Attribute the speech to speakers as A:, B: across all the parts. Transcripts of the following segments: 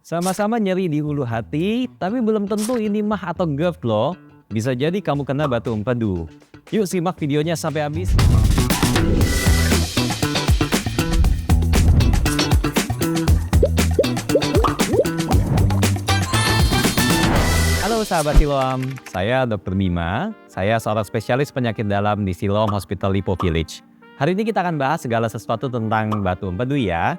A: Sama-sama nyeri di ulu hati, tapi belum tentu ini mah atau GERD loh. Bisa jadi kamu kena batu empedu. Yuk simak videonya sampai habis. Halo sahabat Siloam, saya Dr. Bima. Saya seorang spesialis penyakit dalam di Siloam Hospital Lipo Village. Hari ini kita akan bahas segala sesuatu tentang batu empedu ya.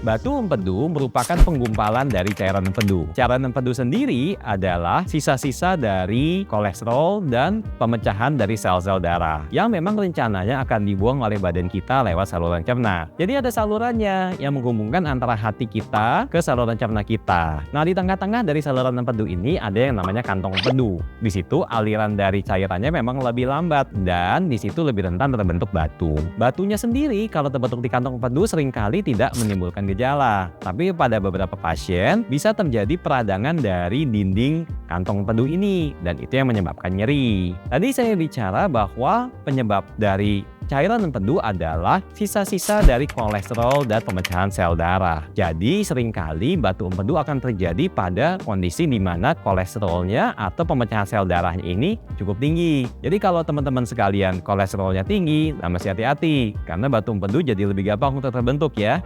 A: Batu empedu merupakan penggumpalan dari cairan empedu. Cairan empedu sendiri adalah sisa-sisa dari kolesterol dan pemecahan dari sel-sel darah yang memang rencananya akan dibuang oleh badan kita lewat saluran cerna. Jadi ada salurannya yang menghubungkan antara hati kita ke saluran cerna kita. Nah, di tengah-tengah dari saluran empedu ini ada yang namanya kantong empedu. Di situ aliran dari cairannya memang lebih lambat dan di situ lebih rentan terbentuk batu. Batunya sendiri kalau terbentuk di kantong empedu seringkali tidak menimbulkan gejala, tapi pada beberapa pasien bisa terjadi peradangan dari dinding kantong empedu ini dan itu yang menyebabkan nyeri. Tadi saya bicara bahwa penyebab dari cairan empedu adalah sisa-sisa dari kolesterol dan pemecahan sel darah. Jadi seringkali batu empedu akan terjadi pada kondisi di mana kolesterolnya atau pemecahan sel darahnya ini cukup tinggi. Jadi kalau teman-teman sekalian kolesterolnya tinggi, mesti hati-hati karena batu empedu jadi lebih gampang untuk terbentuk ya.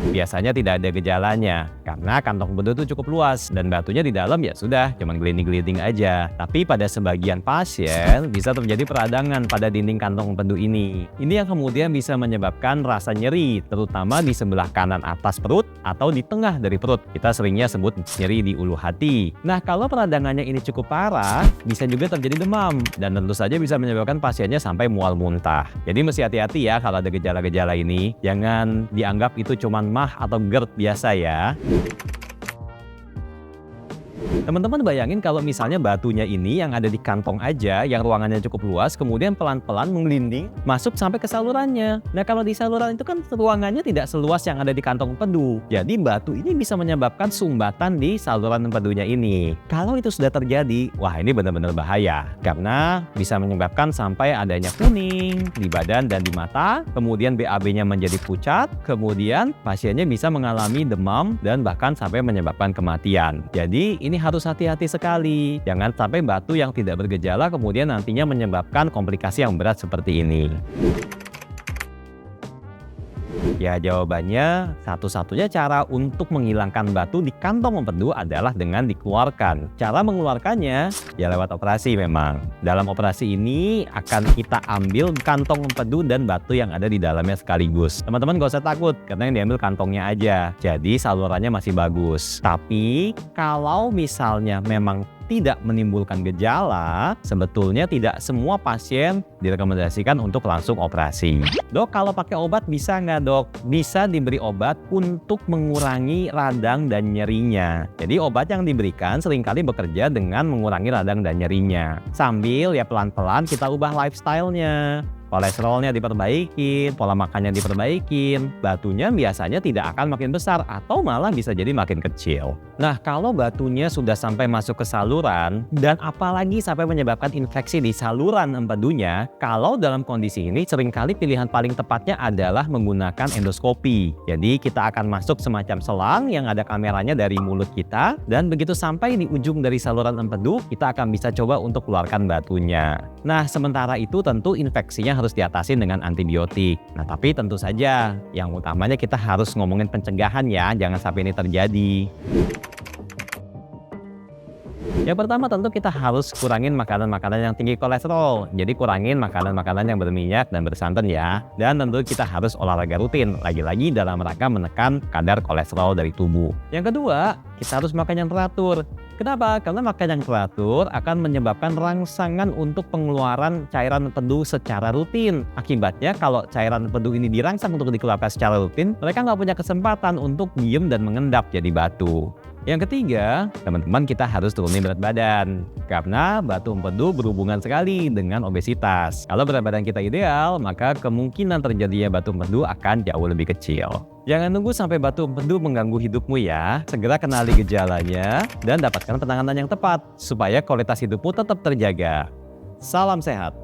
A: Biasanya tidak ada gejalanya karena kantong empedu itu cukup luas dan batunya di dalam ya sudah cuma gelinding-gelinding aja. Tapi pada sebagian pasien bisa terjadi peradangan pada dinding kantong empedu ini. Ini yang kemudian bisa menyebabkan rasa nyeri terutama di sebelah kanan atas perut atau di tengah dari perut. Kita seringnya sebut nyeri di ulu hati. Nah, kalau peradangannya ini cukup parah bisa juga terjadi demam dan tentu saja bisa menyebabkan pasiennya sampai mual muntah. Jadi mesti hati-hati ya kalau ada gejala-gejala ini. Jangan dianggap itu cuma atau GERD biasa ya. Teman-teman bayangin kalau misalnya batunya ini yang ada di kantong aja, yang ruangannya cukup luas, kemudian pelan-pelan mengelinding masuk sampai ke salurannya. Nah, kalau di saluran itu kan ruangannya tidak seluas yang ada di kantong empedu. Jadi batu ini bisa menyebabkan sumbatan di saluran empedunya ini. Kalau itu sudah terjadi, wah ini benar-benar bahaya. Karena bisa menyebabkan sampai adanya kuning di badan dan di mata, kemudian BAB-nya menjadi pucat, kemudian pasiennya bisa mengalami demam dan bahkan sampai menyebabkan kematian. Jadi ini harus hati-hati sekali. Jangan sampai batu yang tidak bergejala kemudian nantinya menyebabkan komplikasi yang berat seperti ini. Ya, jawabannya satu-satunya cara untuk menghilangkan batu di kantong empedu adalah dengan dikeluarkan. Cara mengeluarkannya ya lewat operasi memang. Dalam operasi ini akan kita ambil kantong empedu dan batu yang ada di dalamnya sekaligus. Teman-teman gak usah takut karena yang diambil kantongnya aja. Jadi salurannya masih bagus. Tapi kalau misalnya memang tidak menimbulkan gejala, sebetulnya tidak semua pasien direkomendasikan untuk langsung operasi. Dok, kalau pakai obat bisa nggak dok? Bisa diberi obat untuk mengurangi radang dan nyerinya. Jadi obat yang diberikan seringkali bekerja dengan mengurangi radang dan nyerinya. Sambil ya pelan-pelan kita ubah lifestyle-nya. Kolesterolnya diperbaikin, pola makannya diperbaikin, batunya biasanya tidak akan makin besar atau malah bisa jadi makin kecil. Nah, kalau batunya sudah sampai masuk ke saluran dan apalagi sampai menyebabkan infeksi di saluran empedunya, kalau dalam kondisi ini seringkali pilihan paling tepatnya adalah menggunakan endoskopi. Jadi kita akan masuk semacam selang yang ada kameranya dari mulut kita dan begitu sampai di ujung dari saluran empedu, kita akan bisa coba untuk keluarkan batunya. Nah, sementara itu tentu infeksinya harus diatasi dengan antibiotik. Nah, tapi tentu saja yang utamanya kita harus ngomongin pencegahan ya, jangan sampai ini terjadi. Yang pertama tentu kita harus kurangin makanan-makanan yang tinggi kolesterol. Jadi kurangin makanan-makanan yang berminyak dan bersantan ya. Dan tentu kita harus olahraga rutin. Lagi-lagi dalam rangka menekan kadar kolesterol dari tubuh. Yang kedua, kita harus makan yang teratur. Kenapa? Karena makan yang teratur akan menyebabkan rangsangan untuk pengeluaran cairan empedu secara rutin. Akibatnya kalau cairan empedu ini dirangsang untuk dikeluarkan secara rutin, mereka nggak punya kesempatan untuk diem dan mengendap jadi batu. Yang ketiga, teman-teman kita harus turunin berat badan. Karena batu empedu berhubungan sekali dengan obesitas. Kalau berat badan kita ideal, maka kemungkinan terjadinya batu empedu akan jauh lebih kecil. Jangan nunggu sampai batu empedu mengganggu hidupmu ya. Segera kenali gejalanya dan dapatkan penanganan yang tepat supaya kualitas hidupmu tetap terjaga. Salam sehat.